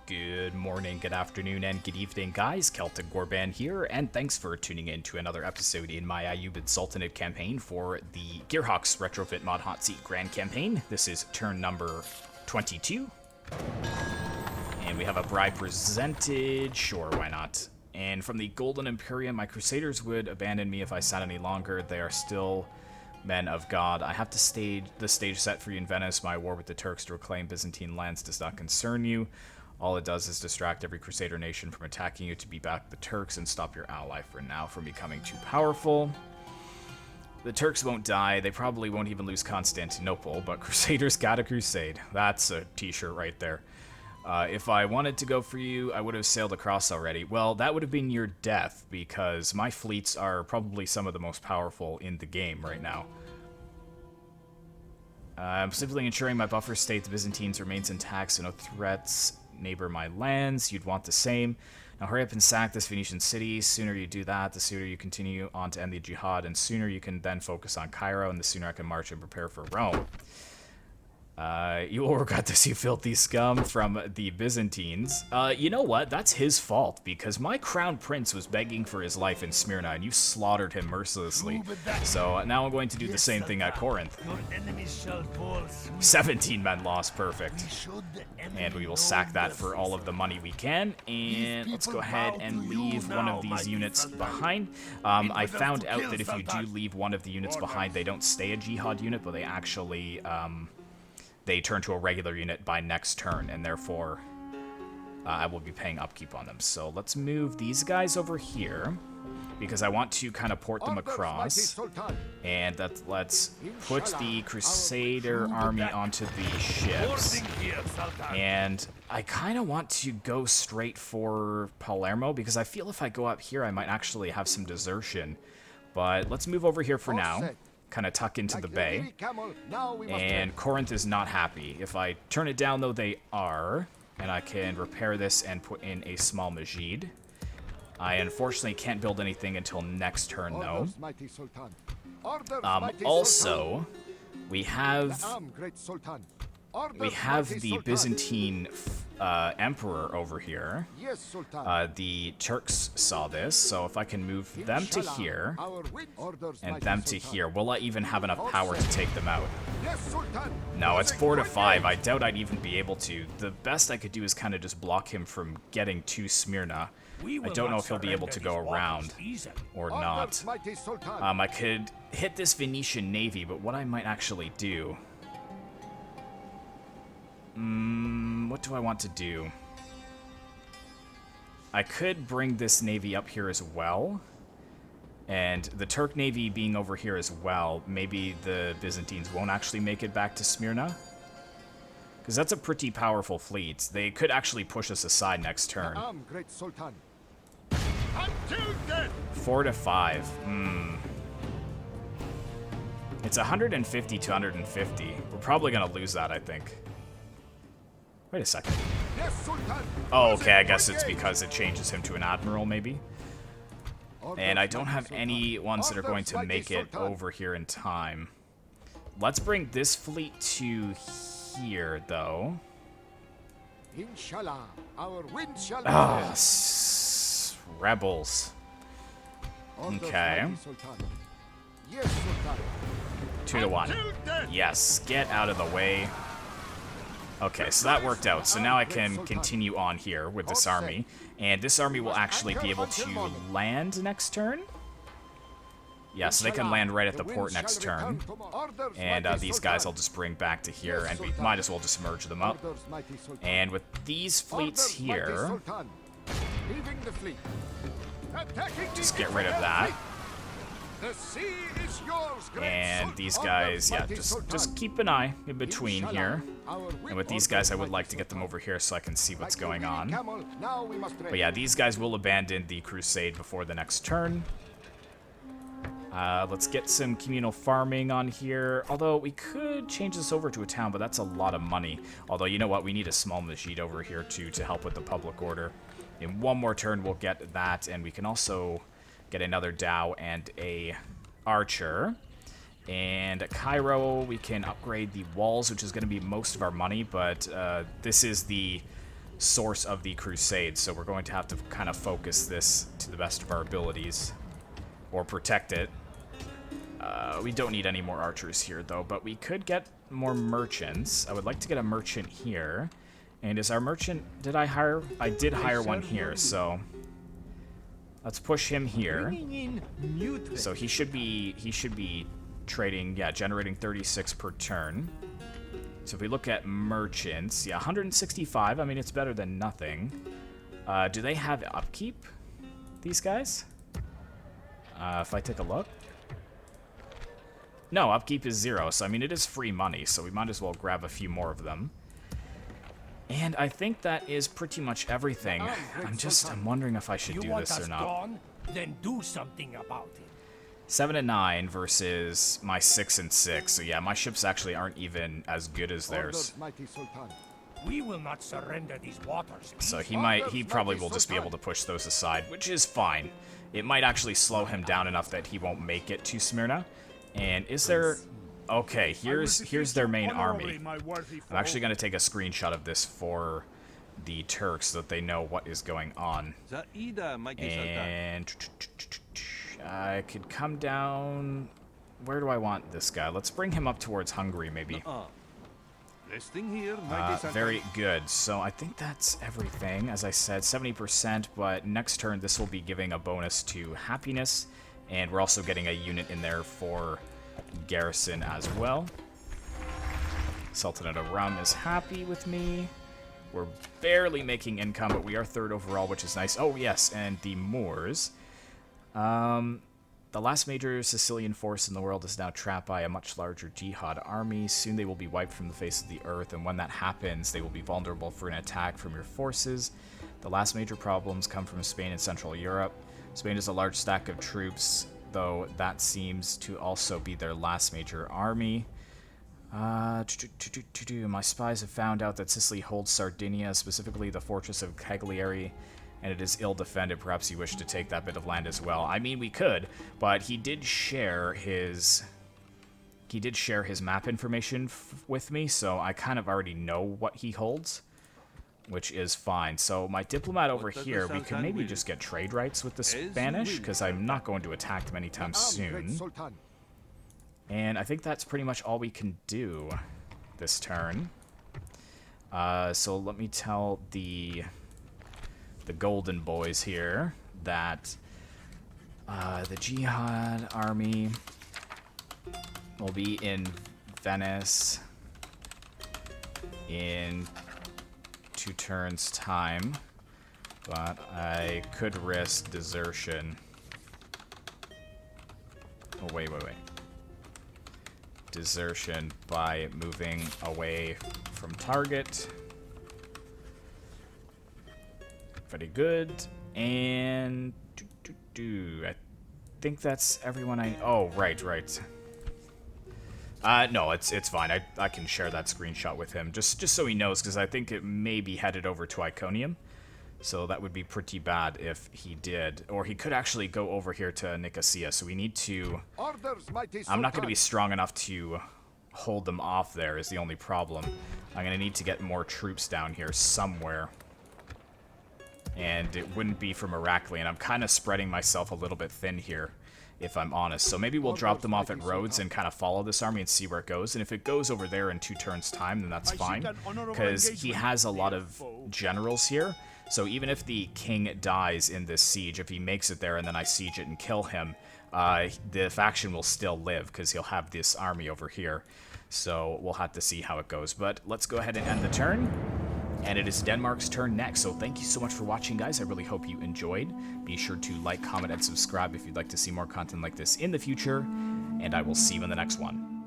Good morning, good afternoon, and good evening, guys. Celtic Warband here, and thanks for tuning in to another episode in my BYZANTINE campaign for the Gearhawks Retrofit Mod Hot Seat Grand Campaign. This is turn number 22, and we have a bribe presented. Sure, why not? And from the Golden Imperium, my Crusaders would abandon me if I sat any longer. They are still men of God. I have to stage the stage set for you in Venice. My war with the Turks to reclaim Byzantine lands does not concern you. All it does is distract every Crusader nation from attacking you to beat back the Turks and stop your ally for now from becoming too powerful. The Turks won't die. They probably won't even lose Constantinople, but Crusaders gotta crusade. That's a t-shirt right there. If I wanted to go for you, I would have sailed across already. Well, that would have been your death, because my fleets are probably some of the most powerful in the game right now. I'm simply ensuring my buffer state, the Byzantines, remains intact, so no threats neighbor my lands. You'd want the same. Now hurry up and sack this Venetian city. Sooner you do that, the sooner you continue on to end the jihad, and sooner you can then focus on Cairo, and the sooner I can march and prepare for Rome. You will regret this, you filthy scum, from the Byzantines. You know what? That's his fault, because my crown prince was begging for his life in Smyrna, and you slaughtered him mercilessly. So now I'm going to do the same thing at Corinth. 17 men lost, perfect. And we will sack that for all of the money we can, and let's go ahead and leave one of these units behind. I found out that if you do leave one of the units behind, they don't stay a jihad unit, but they actually, they turn to a regular unit by next turn, and therefore I will be paying upkeep on them. So let's move these guys over here, because I want to kind of port them across. And let's put the Crusader army onto the ships. And I kind of want to go straight for Palermo, because I feel if I go up here, I might actually have some desertion. But let's move over here for now. Kind of tuck into the bay, and Corinth is not happy. If I turn it down, though, they are, and I can repair this and put in a small Majid. I unfortunately can't build anything until next turn, though. Also, we have the Byzantine emperor over here. The Turks saw this, so if I can move them to here and them to here, will I even have enough power to take them out? No, it's 4 to 5. I doubt I'd even be able to. The best I could do is kind of just block him from getting to Smyrna. I don't know if he'll be able to go around or not. I could hit this Venetian navy, but what I might actually do... what do I want to do? I could bring this navy up here as well. And the Turk navy being over here as well, maybe the Byzantines won't actually make it back to Smyrna. Because that's a pretty powerful fleet. They could actually push us aside next turn. 4 to 5. It's 150 to 150. We're probably going to lose that, I think. Wait a second. Oh, okay, I guess it's because it changes him to an admiral, maybe. And I don't have any ones that are going to make it over here in time. Let's bring this fleet to here, though. Ah, rebels. Okay. 2 to 1. Yes, get out of the way. Okay, so that worked out. So now I can continue on here with this army. And this army will actually be able to land next turn. Yeah, so they can land right at the port next turn. And these guys I'll just bring back to here, and we might as well just merge them up. And with these fleets here, just get rid of that. And these guys, yeah, just keep an eye in between here. And with these guys, I would like to get them over here so I can see what's going on. But yeah, these guys will abandon the crusade before the next turn. Let's get some communal farming on here. Although, we could change this over to a town, but that's a lot of money. Although, you know what? We need a small Majid over here, too, to help with the public order. In one more turn, we'll get that, and we can also get another Dow and a Archer. And at Cairo, we can upgrade the walls, which is going to be most of our money, but this is the source of the crusade, so we're going to have to kind of focus this to the best of our abilities. Or protect it. We don't need any more archers here, though, but we could get more merchants. I would like to get a merchant here. And is our merchant... Did I hire... I did hire one here, so... Let's push him here. So he should be trading, yeah, generating 36 per turn. So if we look at merchants, yeah, 165, I mean, it's better than nothing. Do they have upkeep, these guys? If I take a look. No, upkeep is 0, so I mean, it is free money, so we might as well grab a few more of them. And I think that is pretty much everything. I'm wondering if I should do this or not. Gone? Then do something about it. 7 and 9 versus my 6 and 6. So yeah, my ships actually aren't even as good as theirs. We will not surrender these waters. So he probably will just be able to push those aside, which is fine. It might actually slow him down enough that he won't make it to Smyrna. And is there... Okay, here's their main army. I'm actually going to take a screenshot of this for the Turks so that they know what is going on. And I could come down... Where do I want this guy? Let's bring him up towards Hungary, maybe. Very good. So I think that's everything. As I said, 70%, but next turn this will be giving a bonus to happiness, and we're also getting a unit in there for garrison as well. Sultanate of Rum is happy with me. We're barely making income, but we are 3rd overall, which is nice. Oh, yes, and the Moors. The last major Sicilian force in the world is now trapped by a much larger jihad army. Soon they will be wiped from the face of the earth, and when that happens, they will be vulnerable for an attack from your forces. The last major problems come from Spain and Central Europe. Spain has a large stack of troops, though that seems to also be their last major army. My spies have found out that Sicily holds Sardinia, specifically the fortress of Cagliari, and it is ill-defended. Perhaps you wish to take that bit of land as well. I mean, we could, but he did share his map information with me, so I kind of already know what he holds, which is fine. So my diplomat over here, we can maybe just get trade rights with the Spanish, because I'm not going to attack them anytime soon. And I think that's pretty much all we can do this turn. So let me tell the golden boys here that the jihad army will be in Venice in 2 turns time, but I could risk desertion. Oh, wait. Desertion by moving away from target. Very good. And I think that's everyone I... Oh, right. No, it's fine. I can share that screenshot with him, just so he knows, because I think it may be headed over to Iconium. So that would be pretty bad if he did. Or he could actually go over here to Nicosia, so we need to... I'm not going to be strong enough to hold them off there, is the only problem. I'm going to need to get more troops down here somewhere. And it wouldn't be from Heraklion. I'm kind of spreading myself a little bit thin here, if I'm honest. So maybe we'll drop them off at Rhodes and kind of follow this army and see where it goes. And if it goes over there in 2 turns' time, then that's fine, because he has a lot of generals here. So even if the king dies in this siege, if he makes it there and then I siege it and kill him, the faction will still live, because he'll have this army over here. So we'll have to see how it goes. But let's go ahead and end the turn. And it is Denmark's turn next, so thank you so much for watching, guys. I really hope you enjoyed. Be sure to like, comment, and subscribe if you'd like to see more content like this in the future, and I will see you in the next one.